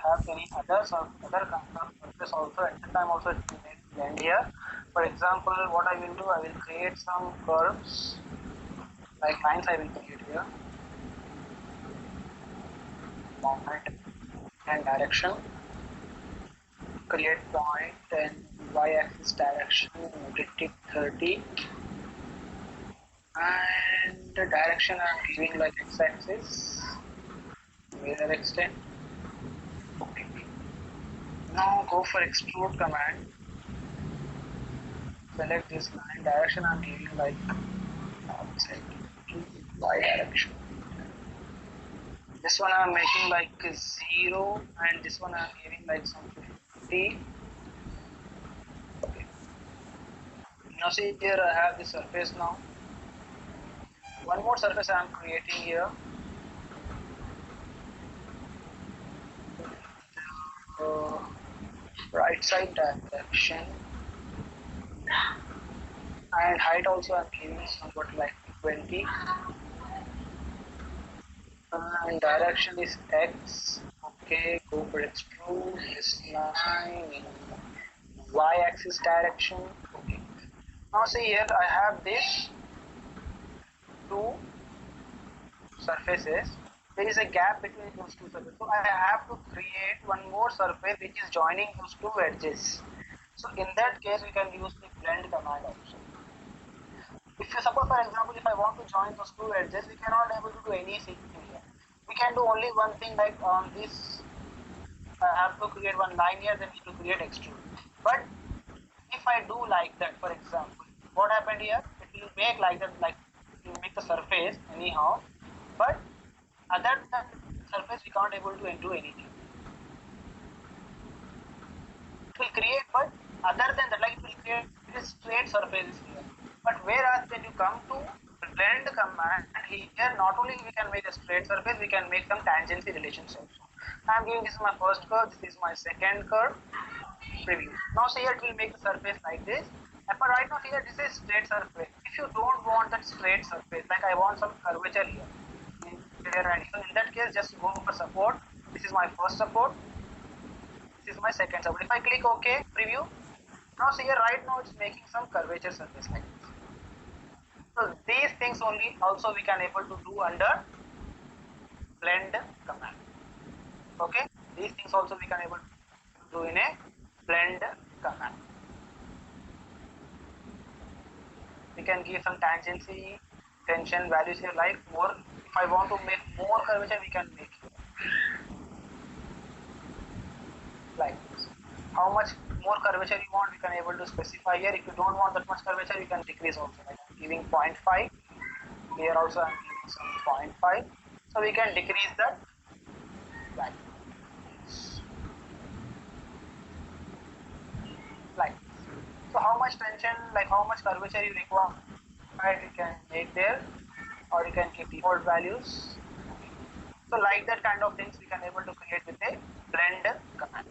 have any other kind of surface also, at the time also it will blend here. For example, what I will do, I will create some curves, like lines I will create here, point and direction, create point and y-axis direction, make it 30, and the direction I am giving like x-axis, mirror extend. Okay. Now go for extrude command. Select this line, direction I am giving like outside to y direction. This one I am making like 0, and this one I am giving like some 50. Okay. Now see here I have this surface now. One more surface I am creating here. Right side direction, and height also I am giving somewhat like 20, and direction is x. Okay, go for extrude this line in y-axis direction. Okay. Now see here I have this two surfaces. There is a gap between those two surfaces, so I have to create one more surface which is joining those two edges. So in that case we can use the blend command also. If you suppose, for example, if I want to join those two edges, we cannot able to do anything here. We can do only one thing, like on this I have to create one line here, then need to create extrude. But if I do like that, for example, what happened here, it will make like that, like it will make the surface anyhow, but other than surface we can't able to do anything. It will create, but other than that, like it will create a straight surface here. But whereas when you come to blend command, here not only we can make a straight surface, we can make some tangency relations also. I am giving this is my first curve, this is my second curve. Preview. Now see here it will make the surface like this. But right now here this is straight surface. If you don't want that straight surface, like I want some curvature here, and so in that case just go for support. This is my first support. This is my second support. If I click OK, preview. Now see here right now it's making some curvature surface like this. So these things only also we can able to do under blend command. Okay, these things also we can able to do in a blend command. We can give some tangency, tension values here, like more. If I want to make more curvature, we can make here. Like this. How much more curvature you want, we can able to specify here. If you don't want that much curvature, you can decrease also. Like I'm giving 0.5. Here also I'm giving some 0.5. So we can decrease that. Like this. Like this. So how much tension, like how much curvature you require, you can make there, or you can keep default values. So like that kind of things we can able to create with a blend command.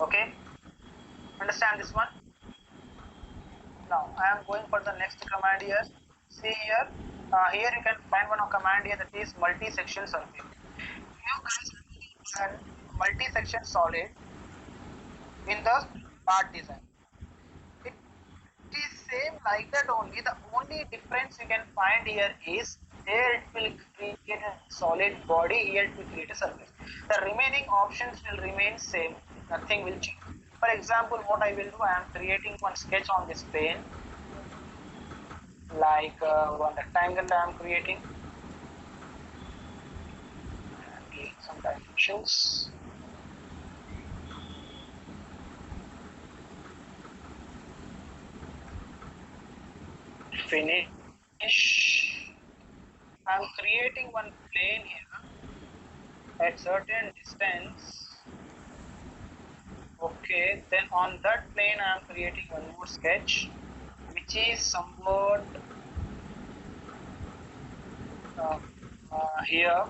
Okay, understand this one? Now I am going for the next command here. See here, here you can find one command here, that is multi-section surface. You guys can multi-section solid in the part design. It is same like that only. The only difference you can find here is there it will create a solid body, here it will create a surface. The remaining options will remain same, nothing will change. For example, what I will do, I am creating one sketch on this plane, like one rectangle I am creating, and giving some dimensions. Finish. I am creating one plane here at certain distance. Okay, then on that plane I am creating one more sketch, which is somewhat here.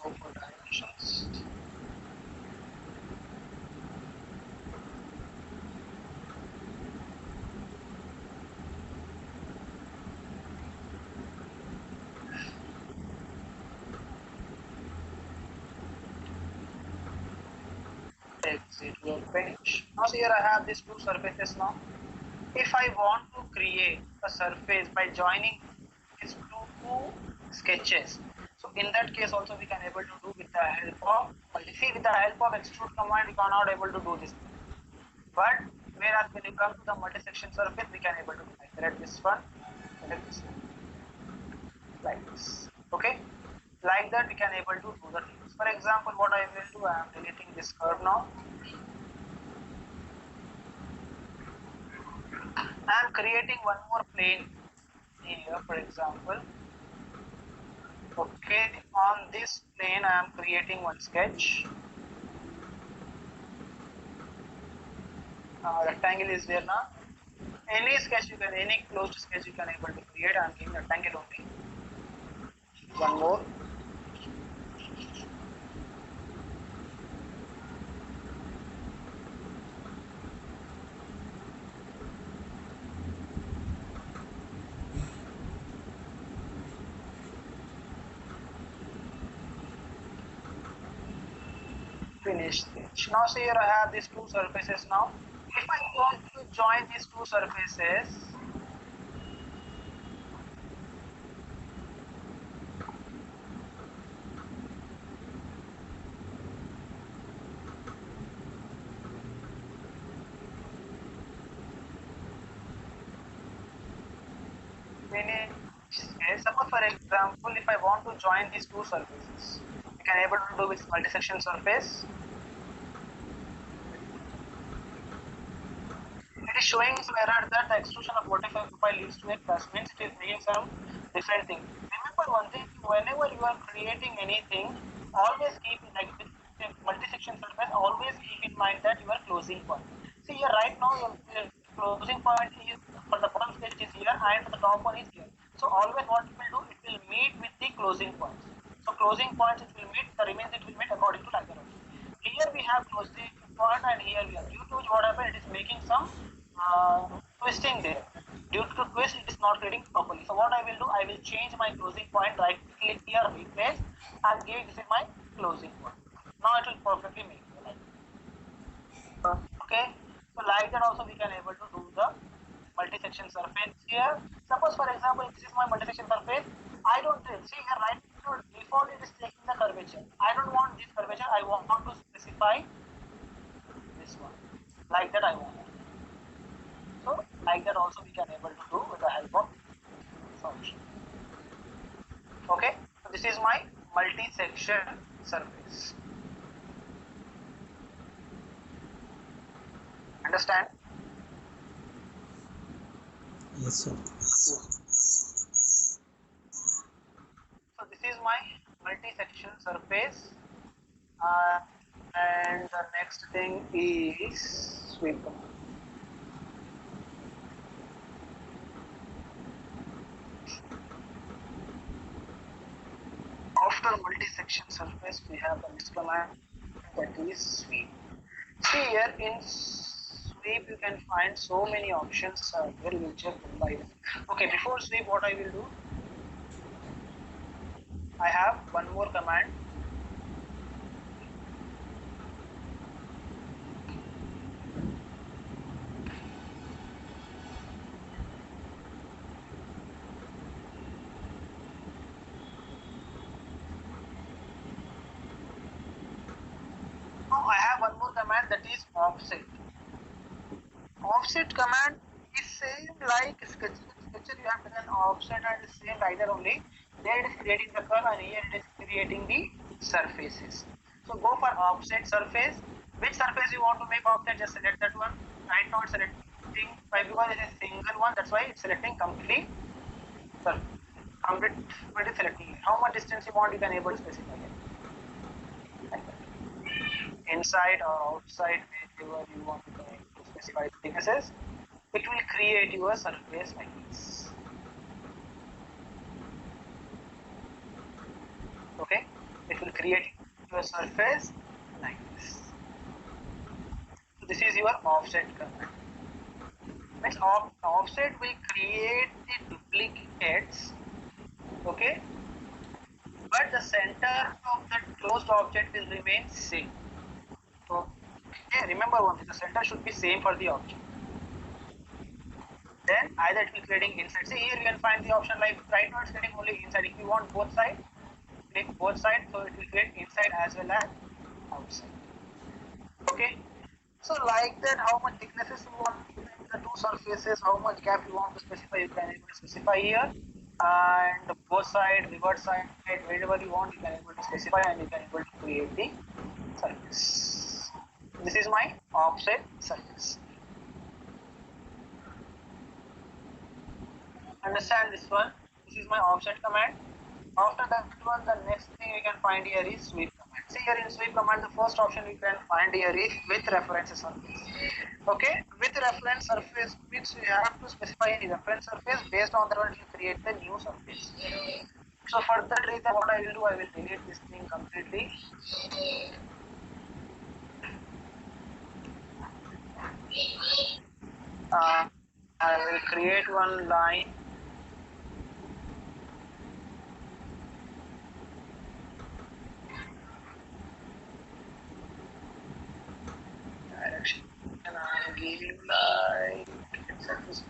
Go for dimensions. exit workbench. Now here I have these two surfaces now. If I want to create a surface by joining these two sketches, so in that case also we can able to do with the help of with the help of extrude command we cannot able to do this. But whereas when you come to the multi-section surface, we can able to select this one, select this one, like this. Okay, like that we can able to do the things. For example, what I will do, I am deleting this curve now. I am creating one more plane here, for example. Okay, on this plane I am creating one sketch. Rectangle is there now. Any sketch you can, any closed sketch you can able to create. I am giving rectangle only. One more. Finish sketch. Now see here I have these two surfaces now. If I want to join these two surfaces, suppose for example, if I want to join these two surfaces, we can able to do with multi-section surface. It is showing some error that the extrusion of vertical profile leads to a plus, means it is making some different thing. Remember one thing, whenever you are creating anything, always keep like with multi-section surface, always keep in mind that your closing point. See here right now your closing point is for the bottom sketch is here and for the top one is here. So always what it will do, it will meet with the closing points. So closing points it will meet, the remains it will meet according to like that. Here we have closing point and here we have, due to which what happened, it is making some twisting there. Due to twist, it is not creating properly. So what I will do, I will change my closing point, right click here, replace, and give this is my closing point. Now it will perfectly make it like okay. So like that also we can able to do the multi-section surface here. Suppose for example, this is my multi-section surface. I don't see here right now default it is taking the curvature. I don't want this curvature. I want to specify this one. Like that I want. So like that also we can able to do with the help of function. Okay, so this is my multi-section surface. Understand? Yes, sir. So this is my multi-section surface, and the next thing is sweep command. After multi-section surface, we have the next command, that is sweep. See here in sweep you can find so many options. Here we'll check one by one. Okay, before sweep, what I will do, I have one more command. Now I have one more command, that is offset. Offset command is same like sketcher you have done offset and same like that only. There it is creating the curve and here it is creating the surfaces. So go for offset surface. Which surface you want to make offset, just select that one. Right now it's selecting, by because it is single one, that's why it's selecting complete surface. Complete selecting. How much distance you want, you can able to specify it. Like that. Inside or outside, wherever you want to specify the thicknesses, it will create your surface like this. Okay, it will create your surface like this. So this is your offset command. Means offset will create the duplicates. Okay, but the center of the closed object will remain same. So Okay, remember one thing, the center should be same for the object. Then either it will creating inside. See here you can find the option like right now it's creating only inside. If you want both sides, click both sides, so it will create inside as well as outside. Okay. So like that, how much thicknesses you want in the two surfaces, how much gap you want to specify, you can able to specify here. And both side, reverse side, wherever you want, you can able to specify and you can able to create the surface. This is my offset surface. Understand this one? This is my offset command. After that one, the next thing we can find here is sweep command. See here in sweep command, the first option we can find here is with reference surface. Okay, with reference surface means we have to specify any reference surface. Based on that one, we create the new surface. So for that reason, what I will do, I will delete this thing completely. I will create one line. Direction. And I will give like surface.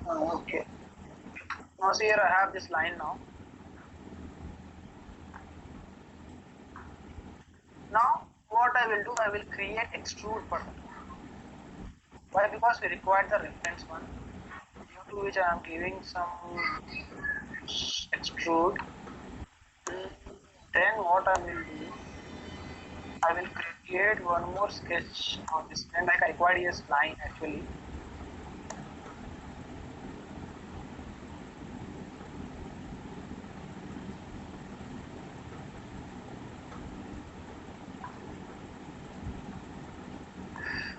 Okay. Now see here I have this line now. Now what I will do, I will create extrude button. Why? Because we require the reference one. Due to which I am giving some extrude. Then what I will do, I will create one more sketch on this pen like I required this line actually.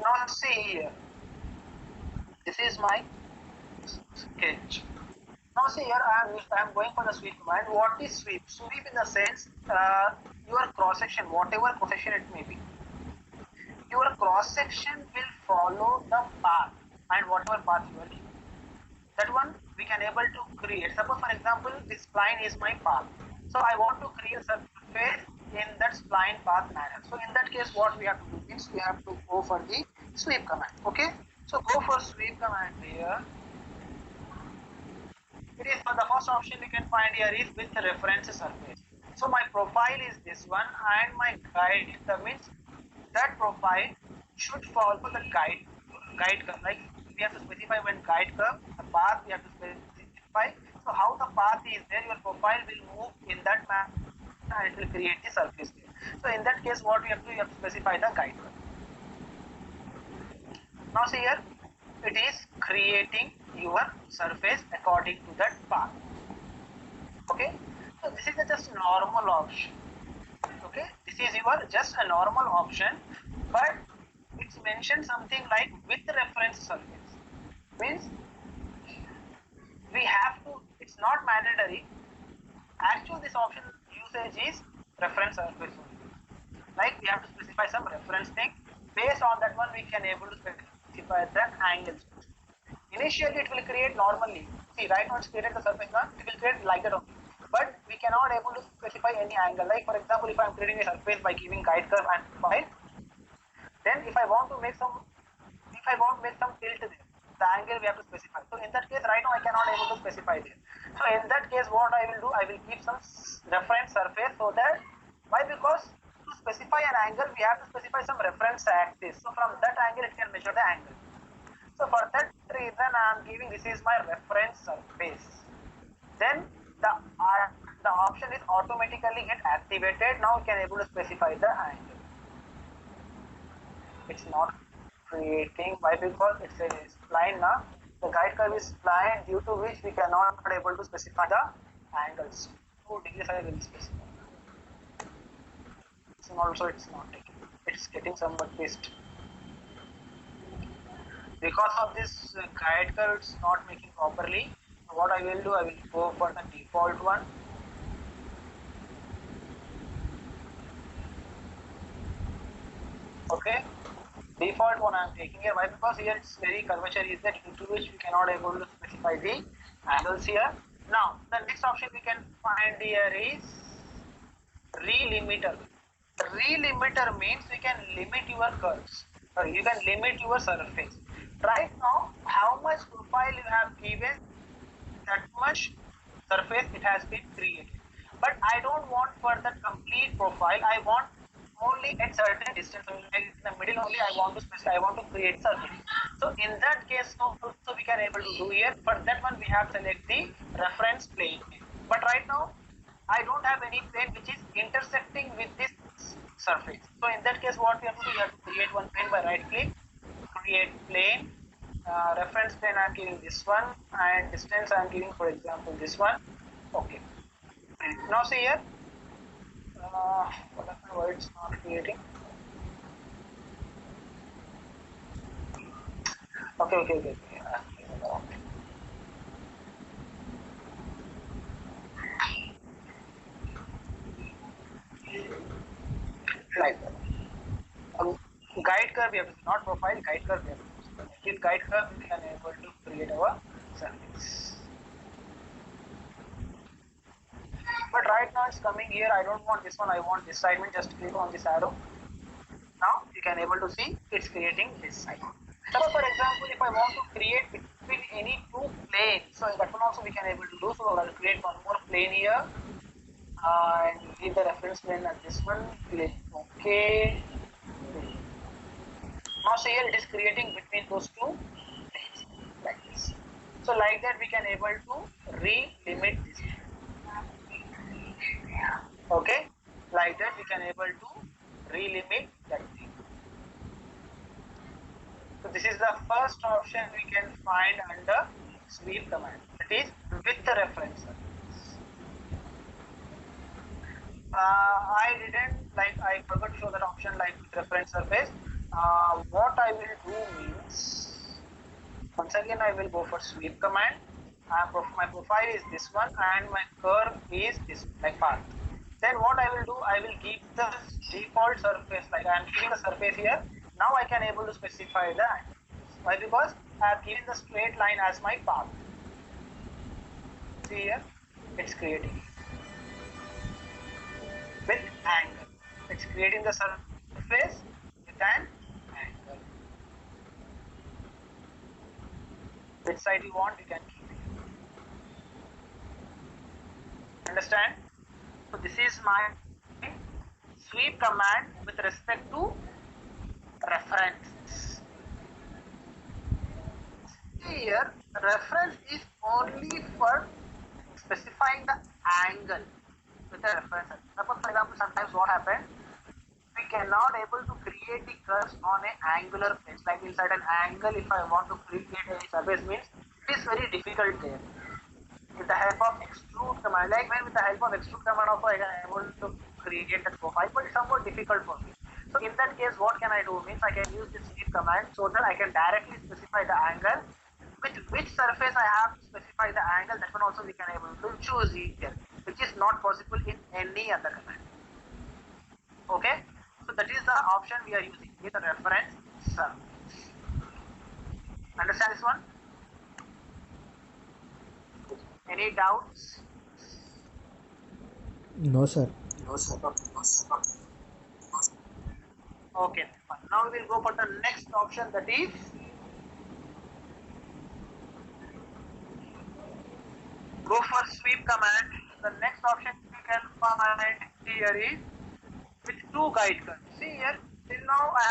Now see here, this is my sketch. Now see here, I am going for the sweep command. What is sweep? Sweep in the sense your cross section, whatever cross section it may be, your cross section will follow the path and whatever path you are taking. That one we can able to create. Suppose for example, this spline is my path. So I want to create a surface in that spline path manner. So in that case, what we have to do means we have to go for the sweep command. Okay. So go for sweep command here. It is for the first option we can find here is with reference surface. So my profile is this one and my guide, that means that profile should follow the guide curve. Like we have to specify when guide curve, the path we have to specify. So how the path is there, your profile will move in that map and it will create the surface there. So in that case, what we have to do, you have to specify the guide curve. Now see here, it is creating your surface according to that path. Okay, so this is just normal option. Okay, this is your just a normal option, but it's mentioned something like with reference surface. Means we have to, it's not mandatory. Actually, this option usage is reference surface only. Like we have to specify some reference thing. Based on that one, we can able to specify the angles. Initially, it will create normally. See, right now it's created the surface now, it will create like that only. But we cannot able to specify any angle. Like for example, if I am creating a surface by giving guide curve and profile, then if I want to make some, if I want to make some tilt there, the angle we have to specify. So in that case, right now I cannot able to specify there. So in that case, what I will do, I will keep some reference surface so that, why? Because to specify an angle, we have to specify some reference axis. So from that angle, it can measure the angle. So for that reason, I am giving this is my reference surface. Then the option is automatically get activated. Now we can able to specify the angle. It's not creating. Why? Because it's a spline now. The guide curve is spline, due to which we cannot able to specify the angles. 2 degrees I will specify. So also it's not taking. It's getting somewhat twist. Because of this guide curve it's not making properly. So what I will do, I will go for the default one. Okay, default one I am taking here. Why? Because here it's very curvature is that, due to which we cannot able to specify the angles here. Now the next option we can find here is relimiter. Relimiter means you can limit your curves, or you can limit your surface. Right now, how much profile you have given, that much surface it has been created. But I don't want for the complete profile. I want only at certain distance, like in the middle only. I want to specify. I want to create surface. So in that case, also we can able to do here. For that one, we have select the reference plane. But right now, I don't have any plane which is intersecting with this surface. So in that case, what we have to do, we have to create one plane by right click, create plane, reference plane I am giving this one, and distance I am giving, for example, this one. Okay. Now see here, what happened, why it's not creating? Okay. Like that. Guide curve we have to use, not profile, guide curve we have to use. With guide curve we can able to create our surface. But right now it's coming here. I don't want this one. I want this segment. Just click on this arrow. Now you can able to see it's creating this side. Suppose for example, if I want to create between any two planes, so that one also we can able to do. So I'll create one more plane here and give the reference plane as this one. Click OK. Now see here it is creating between those two planes like this. So like that we can able to re-limit this. Okay, like that we can able to re-limit that thing. So this is the first option we can find under sweep command, that is with the reference surface. I forgot to show that option like with reference surface. What I will do means, once again I will go for sweep command. My profile is this one and my curve is this like path. Then what I will do, I will give the default surface, like I am giving the surface here. Now I can able to specify that. Why? Because I have given the straight line as my path. See here, it's creating with angle. It's creating the surface with an angle. Which side you want, you can keep it. Understand? So this is my sweep command with respect to reference. Here, reference is only for specifying the angle with the reference. Suppose for example, sometimes what happens, we cannot able to create the curves on an angular plane. Like inside an angle, if I want to create any surface means it is very difficult there. With the help of extrude command, like when with the help of extrude command also I can able to create that profile, but it's somewhat difficult for me. So in that case, what can I do means I can use this sweep command so that I can directly specify the angle. With which surface I have to specify the angle, that one also we can able to choose here, which is not possible in any other command. Okay, so that is the option we are using with the reference surface. Understand this one? Any doubts? No, sir. Okay, fine. Now we will go for the next option, that is go for sweep command. The next option you can find here is with two guide curves. See here, till now I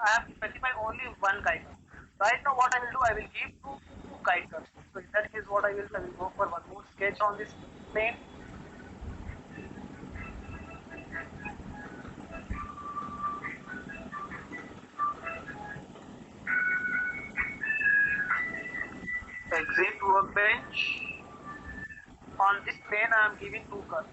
have specified only one guide curve. Right now what I will do, I will give two guide curves. So in that case what I will go for one more sketch on this plane. Exit workbench. On this plane I am giving two curves.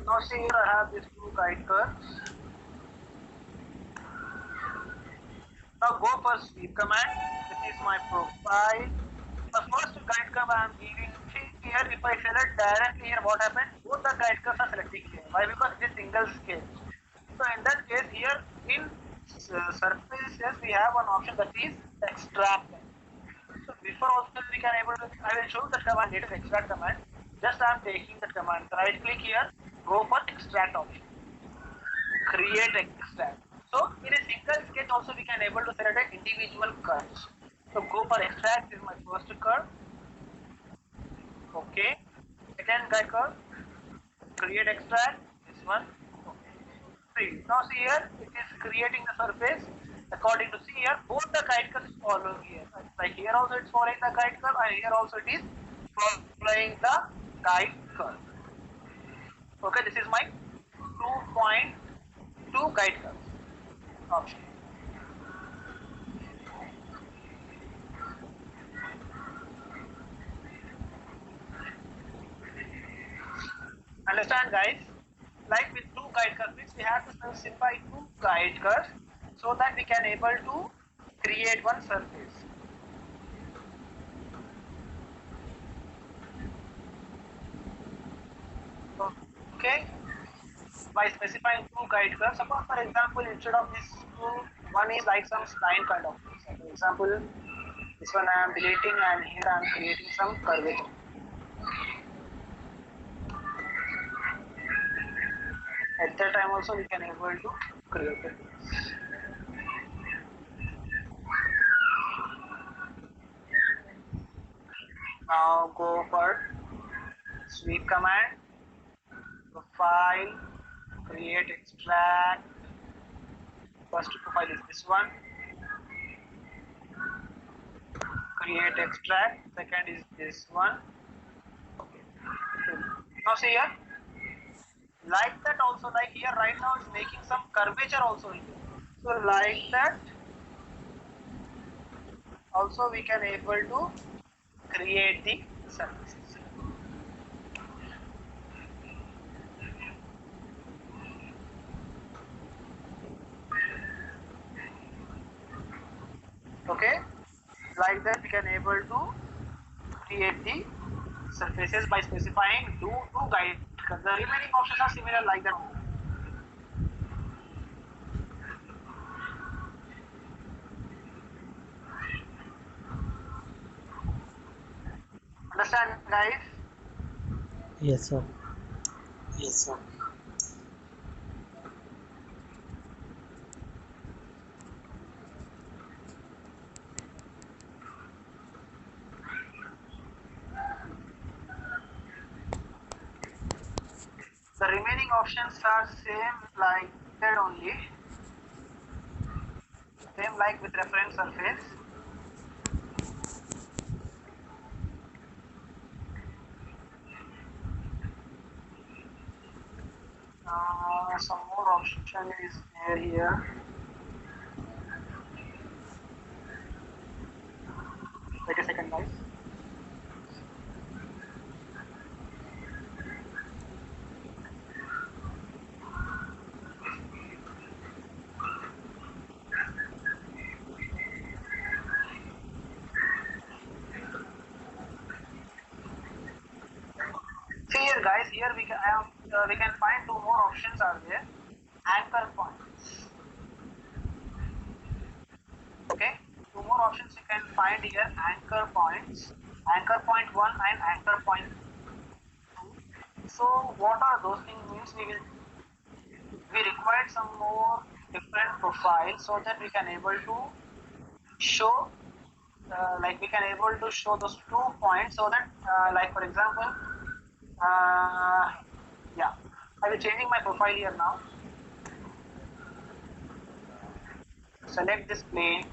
Now see here I have these two guide curves. Now go for sweep command. This is my profile. The first guide curve I am giving here. If I select directly here, what happens? Both the guide curves are selecting here. Why? Because it is single scale. So in that case, here in surfaces we have one option that is extract. So before also we can able to. I will show the command later. Extract command. Just I am taking that command. Right click here. Go for extract option. Create extract. So in a single sketch also we can able to select an individual curves. So go for extract is my first curve. Okay. Second guide curve. Create extract. This one. Okay. Now see here it is creating the surface. According to see here, both the guide curves follow here. Like here also it's following the guide curve, and here also it is following the guide curve. Okay, this is my 2.2 guide curve option. Understand, guys? Like with two guide curves, we have to specify two guide curves so that we can able to create one surface. Okay. By specifying two guide curves, suppose for example instead of this two, one is like some spline kind of thing. So for example, this one I am deleting and here I am creating some curvature. At that time also we can able to create it. Now go for sweep command, profile, create extract. First profile is this one. Create extract. Second is this one. Okay. Now see here. Like that also, like here right now it's making some curvature also here. So like that also we can able to create the surfaces. Okay, like that we can able to create the surfaces by specifying two guide. The remaining options are similar like that. Understand, guys? Yes, sir. Yes, sir. The remaining options are same like that only. Same like with reference surface. Some more option is there here. Wait a second, guys. See here, guys. Here we can find two more options are there. Anchor points. Okay, two more options you can find here. Anchor points. Anchor point 1 and anchor point 2. So what are those things? Means we require some more different profiles so that we can able to show like we can able to show those 2 points so that like for example yeah, I will changing my profile here now. Select this plane.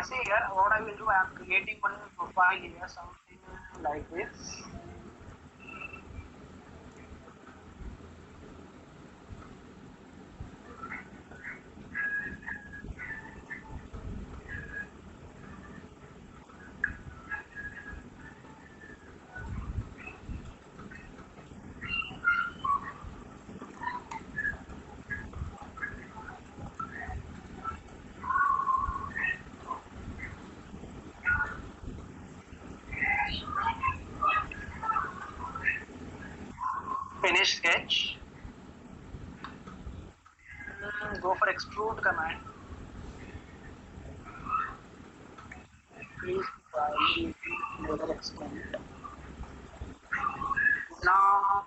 See here, what I will do, I am creating one profile here, something like this. finish sketch. Go for extrude command. Please try further extent. Now,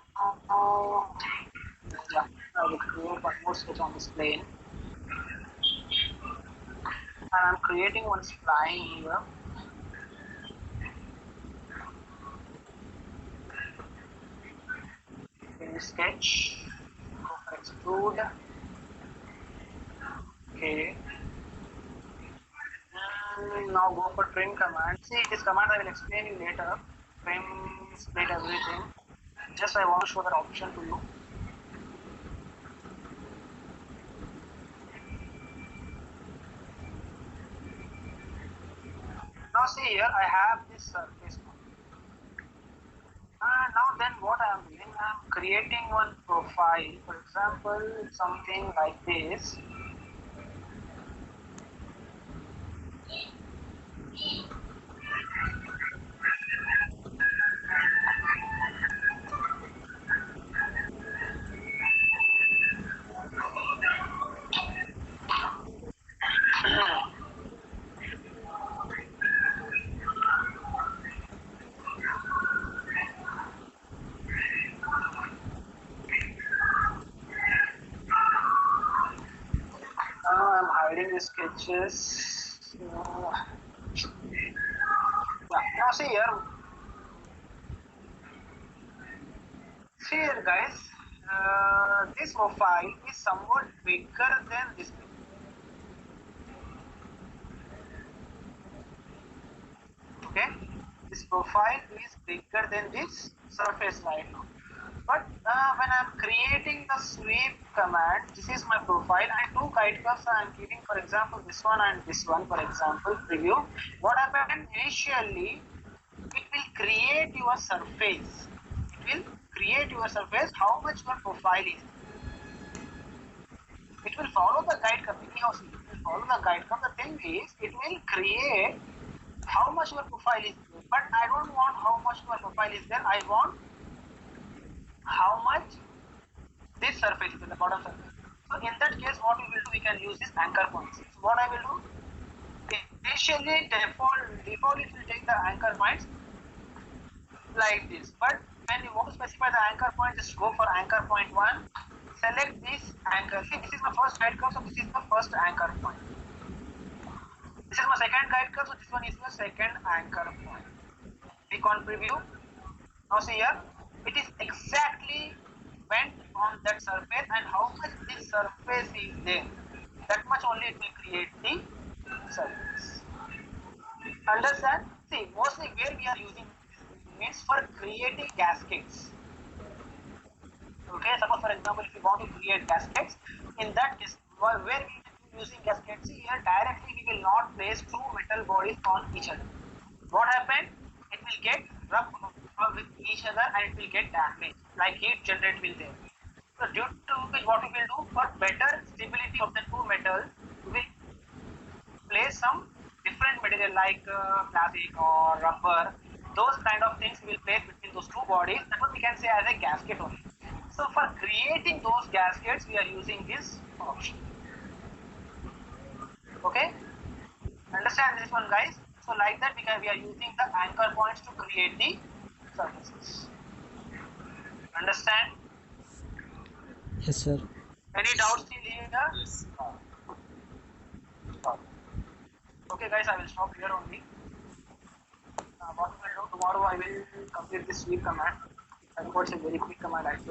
yeah, I will create one more sketch on this plane. And I'm creating one spline here. Finish sketch. Go for extrude. Okay. Now go for trim command. See, this command I will explain you later. Trim, split everything. Just I want to show that option to you. Now see here, I have this surface. Now then what I am doing, I am creating one profile. For example, something like this. Now I'm hiding the sketches. Now see here guys, this profile is somewhat bigger than this. Okay, this profile is bigger than this surface right now. But when I'm creating the sweep command, this is my profile and two guide curves I am giving, for example this one and this one, for example preview. What happened initially, it will create your surface. It will create your surface, how much your profile is. It will follow the guide curve. Anyhow, it will follow the guide curve. The thing is, it will create how much your profile is there. But I don't want how much your profile is there. I want how much this surface is the bottom surface. So in that case, what we will do, we can use this anchor points. So what I will do, initially default it will take the anchor points like this. But when you want to specify the anchor point, just go for anchor point 1. Select this anchor. See, this is my first guide curve, so this is the first anchor point. This is my second guide curve, so this one is the second anchor point. Click on preview. Now see here, it is exactly went on that surface, and how much this surface is there, that much only it will create the surface. Understand? See, mostly where we are using this is for creating cascades. Okay, suppose for example, if you want to create cascades, in that case, where we are using cascades, here directly we will not place two metal bodies on each other. What happened? It will get rubbed with each other and it will get damaged, like heat generate will there. So due to which, what we will do, for better stability of the two metals, we will place some different material like plastic or rubber. Those kind of things we will place between those two bodies. That's what we can say as a gasket only. So for creating those gaskets, we are using this option. Okay, understand this one, guys? So like that, we are using the anchor points to create the surfaces. Understand? Yes, sir. Any doubts still here? Yes. Okay, guys, I will stop here only. What we will do tomorrow, I will complete this sweep command. I know it's a very quick command actually.